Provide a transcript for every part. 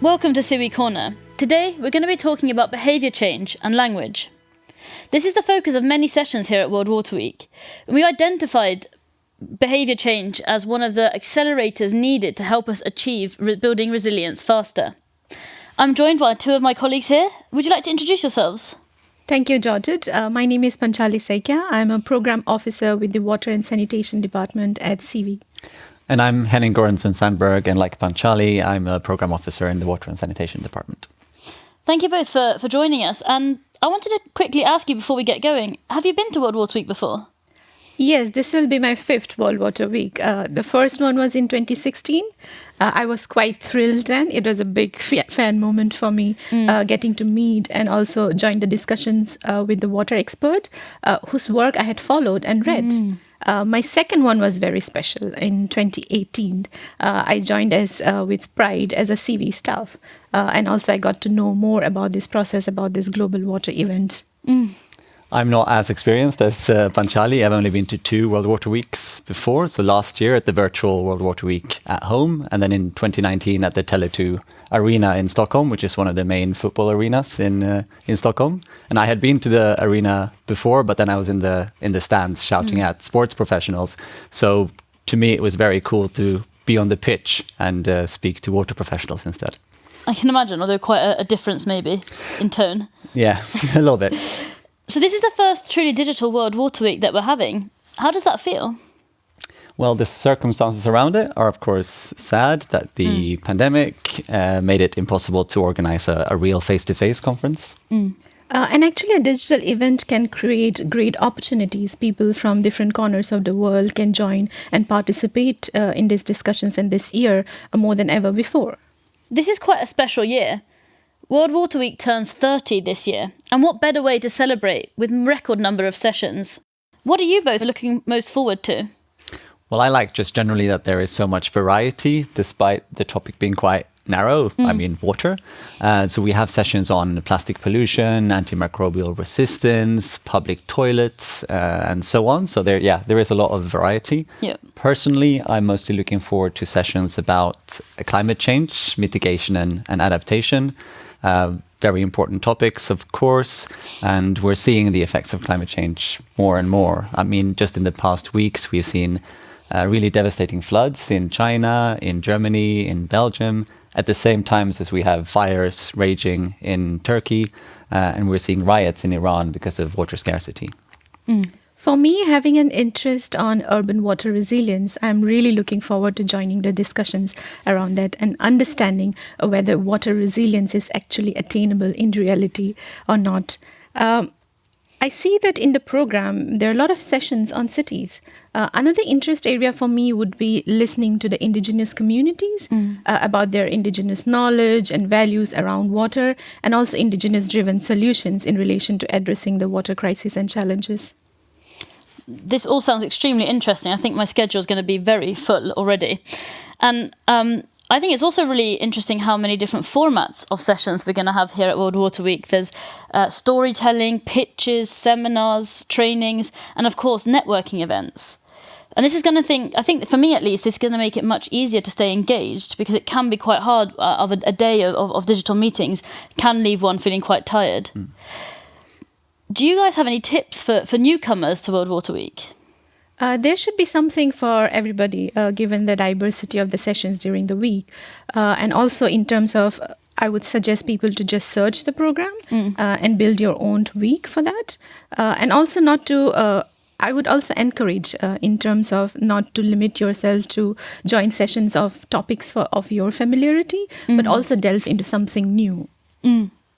Welcome to SIWI Corner. Today we're going to be talking about behaviour change and language. This is the focus of many sessions here at World Water Week. We identified behaviour change as one of the accelerators needed to help us achieve building resilience faster. I'm joined by two of my colleagues here. Would you like to introduce yourselves? Thank you, Georgette. My name is Panchali Saikia. I'm a program officer with the Water and Sanitation Department at SIWI. And I'm Henning Goranson-Sandberg, and like Panchali, I'm a program officer in the Water and Sanitation Department. Thank you both for joining us. And I wanted to quickly ask you before we get going, have you been to World Water Week before? Yes, this will be my 5th World Water Week. The first one was in 2016. I was quite thrilled, and it was a big fan moment for me, getting to meet and also join the discussions with the water expert whose work I had followed and read. My second one was very special. In 2018, I joined with pride as a SIWI staff. And also I got to know more about this process, about this global water event. I'm not as experienced as Panchali. I've only been to 2 World Water Weeks before. So last year at the virtual World Water Week at home, and then in 2019 at the Tele2 Arena in Stockholm, which is one of the main football arenas in Stockholm. And I had been to the arena before, but then I was in the stands shouting at sports professionals. So to me, it was very cool to be on the pitch and speak to water professionals instead. I can imagine, although quite a difference maybe in tone. Yeah, a little bit. So this is the first truly digital World Water Week that we're having. How does that feel? Well, the circumstances around it are, of course, sad that the pandemic made it impossible to organize a real face-to-face conference. And actually, a digital event can create great opportunities. People from different corners of the world can join and participate in these discussions, and this year more than ever before. This is quite a special year. World Water Week turns 30 this year, and what better way to celebrate with a record number of sessions? What are you both looking most forward to? Well, I like just generally that there is so much variety, despite the topic being quite narrow, I mean water. So we have sessions on plastic pollution, antimicrobial resistance, public toilets, and so on. So there is a lot of variety. Yep. Personally, I'm mostly looking forward to sessions about climate change, mitigation and adaptation. Very important topics, of course, and we're seeing the effects of climate change more and more. I mean, just in the past weeks, we've seen really devastating floods in China, in Germany, in Belgium, at the same time as we have fires raging in Turkey, and we're seeing riots in Iran because of water scarcity. For me, having an interest on urban water resilience, I'm really looking forward to joining the discussions around that and understanding whether water resilience is actually attainable in reality or not. I see that in the program, there are a lot of sessions on cities. Another interest area for me would be listening to the indigenous communities about their indigenous knowledge and values around water, and also indigenous-driven solutions in relation to addressing the water crisis and challenges. This all sounds extremely interesting. I think my schedule is going to be very full already. And I think it's also really interesting how many different formats of sessions we're going to have here at World Water Week. There's storytelling, pitches, seminars, trainings, and of course, networking events. And this is going to I think for me at least, it's going to make it much easier to stay engaged, because it can be quite hard of a day of digital meetings can leave one feeling quite tired. Do you guys have any tips for newcomers to World Water Week? There should be something for everybody, given the diversity of the sessions during the week. And also in terms of, I would suggest people to just search the program and build your own week for that. And also I would also encourage in terms of not to limit yourself to join sessions of topics of your familiarity, but also delve into something new.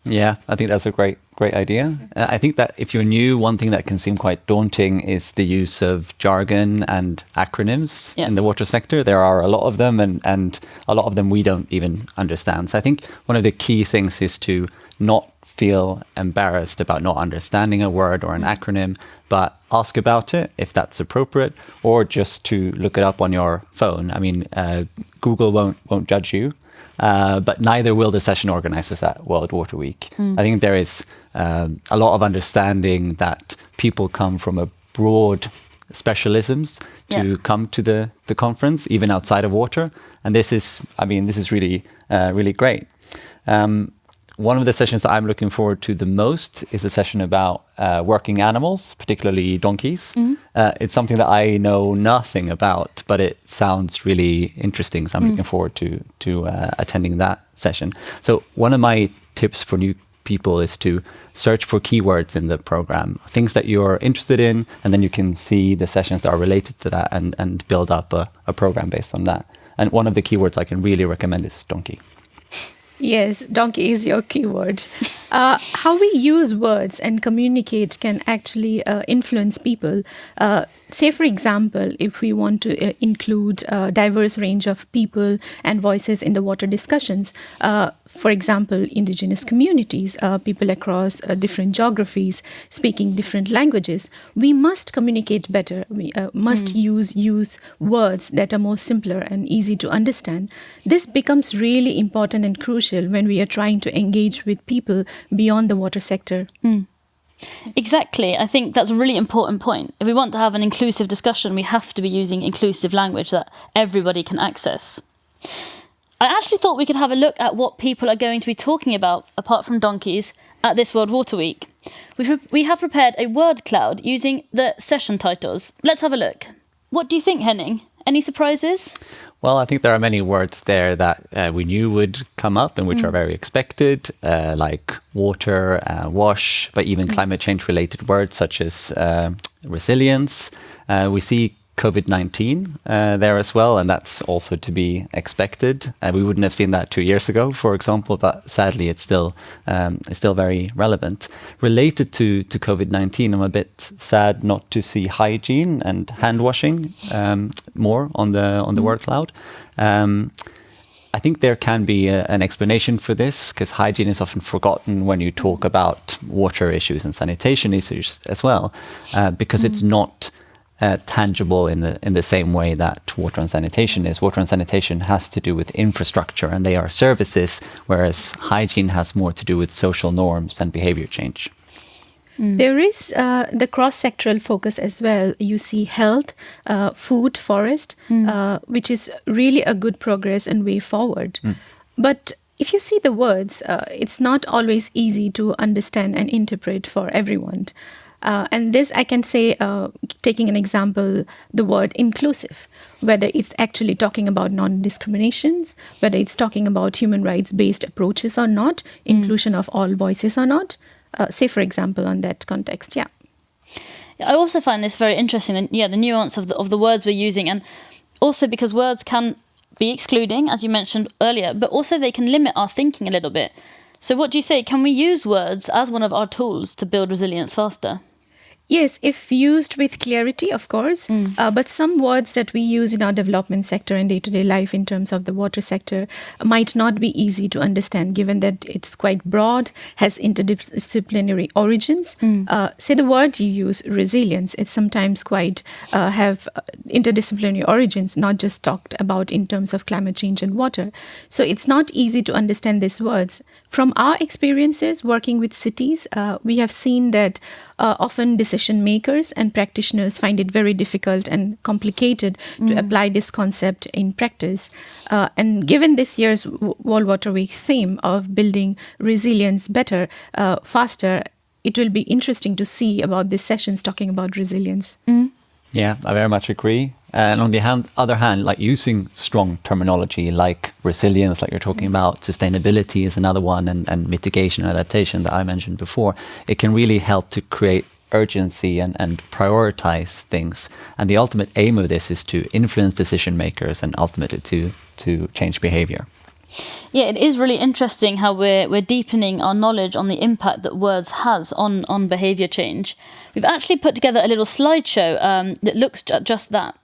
Yeah, I think that's a great idea. I think that if you're new, one thing that can seem quite daunting is the use of jargon and acronyms in the water sector. There are a lot of them, and a lot of them we don't even understand. So I think one of the key things is to not feel embarrassed about not understanding a word or an acronym, but ask about it if that's appropriate, or just to look it up on your phone. I mean, Google won't judge you. But neither will the session organizers at World Water Week. I think there is a lot of understanding that people come from a broad specialisms to come to the conference, even outside of water. And this is really, really great. One of the sessions that I'm looking forward to the most is a session about working animals, particularly donkeys. It's something that I know nothing about, but it sounds really interesting. So I'm looking forward to attending that session. So one of my tips for new people is to search for keywords in the program, things that you're interested in, and then you can see the sessions that are related to that and build up a program based on that. And one of the keywords I can really recommend is donkey. Yes, donkey is your keyword. How we use words and communicate can actually influence people. Say, for example, if we want to include a diverse range of people and voices in the water discussions, for example, indigenous communities, people across different geographies, speaking different languages, we must communicate better. We must use words that are more simpler and easy to understand. This becomes really important and crucial when we are trying to engage with people beyond the water sector. Exactly. I think that's a really important point. If we want to have an inclusive discussion, we have to be using inclusive language that everybody can access. I actually thought we could have a look at what people are going to be talking about, apart from donkeys, at this World Water Week. We have prepared a word cloud using the session titles. Let's have a look. What do you think, Henning? Any surprises? Well, I think there are many words there that we knew would come up and which are very expected, like water, wash, but even climate change related words such as resilience. We see COVID-19 there as well, and that's also to be expected. We wouldn't have seen that 2 years ago, for example, but sadly it's still very relevant. Related to COVID-19, I'm a bit sad not to see hygiene and hand washing more on the word cloud. I think there can be an explanation for this, because hygiene is often forgotten when you talk about water issues and sanitation issues as well, because it's not tangible in the same way that water and sanitation is. Water and sanitation has to do with infrastructure, and they are services, whereas hygiene has more to do with social norms and behavior change. There is the cross-sectoral focus as well. You see health, food, forest, which is really a good progress and way forward. But if you see the words, it's not always easy to understand and interpret for everyone. And this, I can say, taking an example, the word inclusive, whether it's actually talking about non-discriminations, whether it's talking about human rights-based approaches or not, inclusion of all voices or not, say, for example, on that context, yeah. I also find this very interesting, and the nuance of the words we're using, and also because words can be excluding, as you mentioned earlier, but also they can limit our thinking a little bit. So what do you say? Can we use words as one of our tools to build resilience faster? Yes, if used with clarity, of course. But some words that we use in our development sector and day-to-day life in terms of the water sector might not be easy to understand, given that it's quite broad, has interdisciplinary origins. Say the word you use, resilience, it's sometimes quite have interdisciplinary origins, not just talked about in terms of climate change and water. So it's not easy to understand these words. From our experiences working with cities, we have seen that often decision makers and practitioners find it very difficult and complicated to apply this concept in practice. And given this year's World Water Week theme of building resilience better, faster, it will be interesting to see about these sessions talking about resilience. Yeah, I very much agree. And on the other hand, like using strong terminology like resilience, like you're talking about, sustainability is another one, and mitigation and adaptation that I mentioned before, it can really help to create urgency and prioritize things. And the ultimate aim of this is to influence decision makers and ultimately to change behavior. Yeah, it is really interesting how we're deepening our knowledge on the impact that words has on behaviour change. We've actually put together a little slideshow that looks at just that.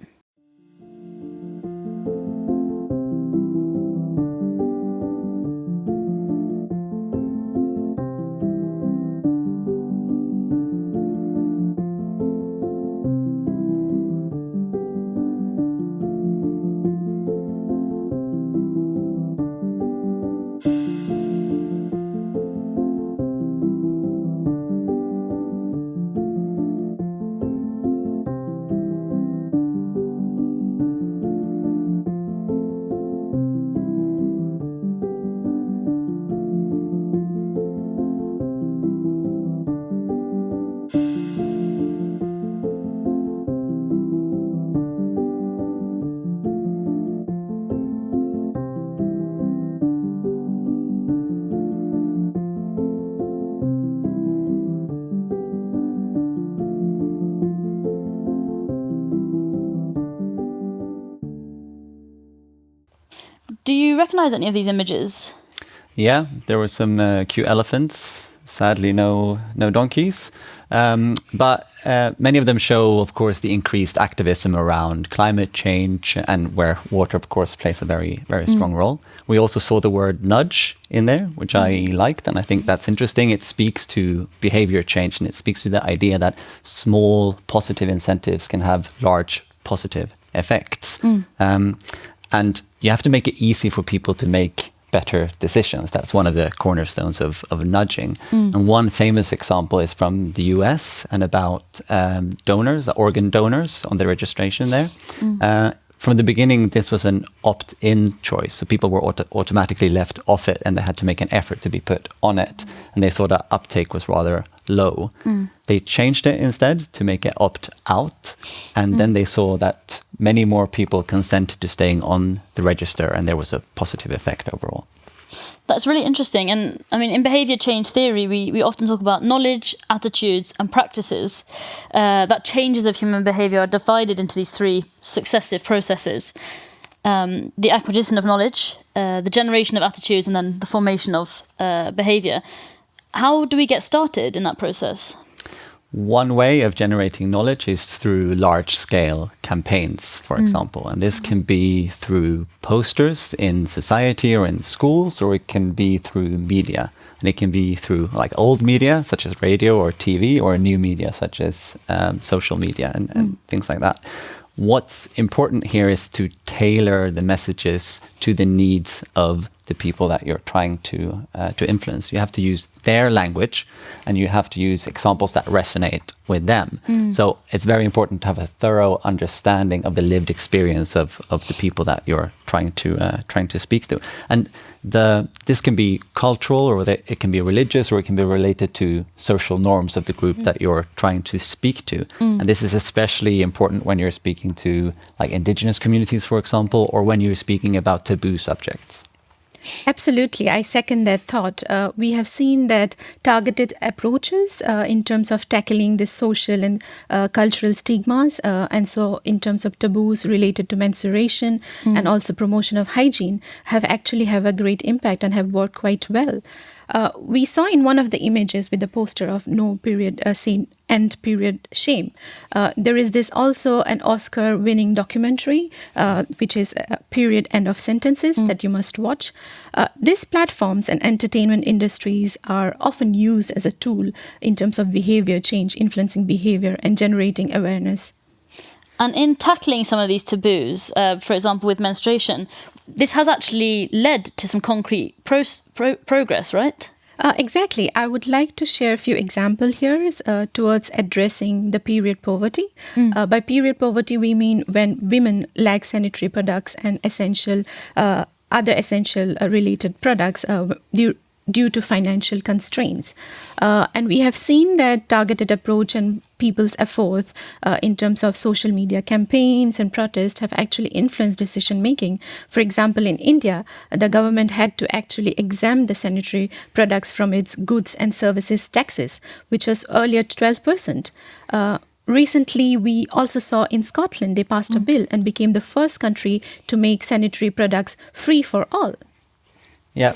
Do you recognize any of these images? Yeah, there were some cute elephants. Sadly, no donkeys. But many of them show, of course, the increased activism around climate change, and where water, of course, plays a very, very strong role. We also saw the word nudge in there, which I liked, and I think that's interesting. It speaks to behavior change, and it speaks to the idea that small positive incentives can have large positive effects. And you have to make it easy for people to make better decisions. That's one of the cornerstones of nudging. And one famous example is from the US and about donors, organ donors on the registration there. From the beginning, this was an opt-in choice. So people were automatically left off it, and they had to make an effort to be put on it. And they saw that uptake was rather low. They changed it instead to make it opt-out. And then they saw that many more people consented to staying on the register, and there was a positive effect overall. That's really interesting. And I mean, in behavior change theory, we often talk about knowledge, attitudes, and practices. That changes of human behavior are divided into these three successive processes. The acquisition of knowledge, the generation of attitudes, and then the formation of behavior. How do we get started in that process? One way of generating knowledge is through large-scale campaigns, for example. And this can be through posters in society or in schools, or it can be through media. And it can be through like old media, such as radio or TV, or new media, such as social media and things like that. What's important here is to tailor the messages to the needs of the people that you're trying to influence. You have to use their language, and you have to use examples that resonate with them. So it's very important to have a thorough understanding of the lived experience of the people that you're trying to speak to. And this can be cultural, or it can be religious, or it can be related to social norms of the group that you're trying to speak to. And this is especially important when you're speaking to like indigenous communities, for example, or when you're speaking about taboo subjects. Absolutely. I second that thought. We have seen that targeted approaches in terms of tackling the social and cultural stigmas, and so in terms of taboos related to menstruation and also promotion of hygiene, have a great impact and have worked quite well. We saw in one of the images with the poster of no period end period shame. There is this also an Oscar-winning documentary, which is Period End of Sentences, that you must watch. These platforms and entertainment industries are often used as a tool in terms of behavior change, influencing behavior and generating awareness. And in tackling some of these taboos, for example, with menstruation, this has actually led to some concrete progress, right? Exactly. I would like to share a few examples here towards addressing the period poverty. By period poverty, we mean when women lack sanitary products and other essential related products due to financial constraints. And we have seen that targeted approach and people's efforts in terms of social media campaigns and protests have actually influenced decision making. For example, in India, the government had to actually exempt the sanitary products from its goods and services taxes, which was earlier 12%. Recently, we also saw in Scotland, they passed a bill and became the first country to make sanitary products free for all. Yeah.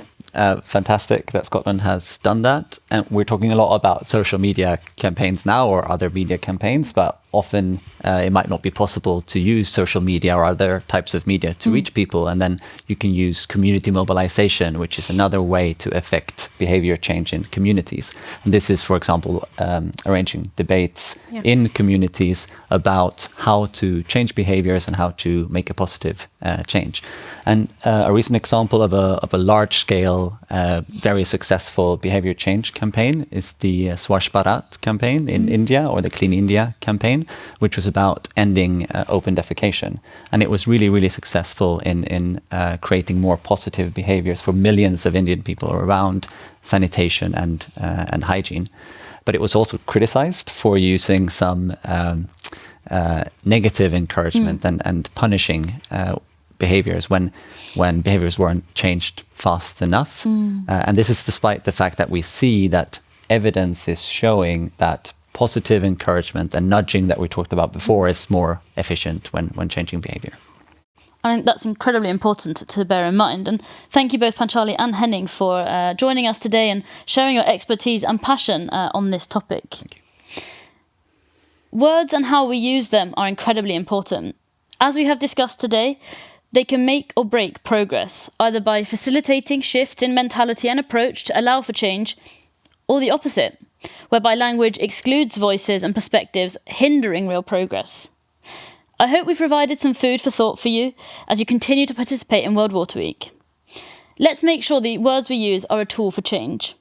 Fantastic that Scotland has done that. And we're talking a lot about social media campaigns now, or other media campaigns, but often it might not be possible to use social media or other types of media to reach people. And then you can use community mobilization, which is another way to affect behavior change in communities. And this is, for example, arranging debates in communities about how to change behaviors and how to make a positive change. And a recent example of a large-scale, very successful behavior change campaign is the Swachh Bharat campaign in India, or the Clean India campaign, which was about ending open defecation. And it was really, really successful in creating more positive behaviors for millions of Indian people around sanitation and hygiene. But it was also criticized for using some negative encouragement and punishing behaviors when behaviors weren't changed fast enough. And this is despite the fact that we see that evidence is showing that positive encouragement and nudging that we talked about before is more efficient when changing behavior. I think that's incredibly important to bear in mind. And thank you both, Panchali and Henning, for joining us today and sharing your expertise and passion on this topic. Thank you. Words and how we use them are incredibly important. As we have discussed today, they can make or break progress, either by facilitating shifts in mentality and approach to allow for change, or the opposite, whereby language excludes voices and perspectives, hindering real progress. I hope we've provided some food for thought for you as you continue to participate in World Water Week. Let's make sure the words we use are a tool for change.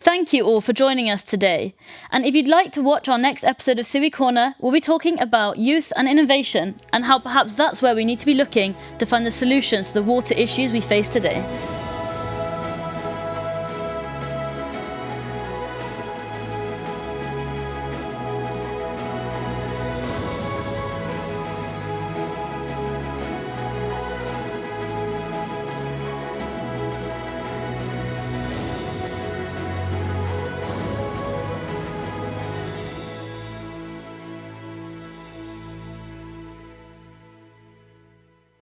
Thank you all for joining us today. And if you'd like to watch our next episode of SIWI Corner, we'll be talking about youth and innovation and how perhaps that's where we need to be looking to find the solutions to the water issues we face today.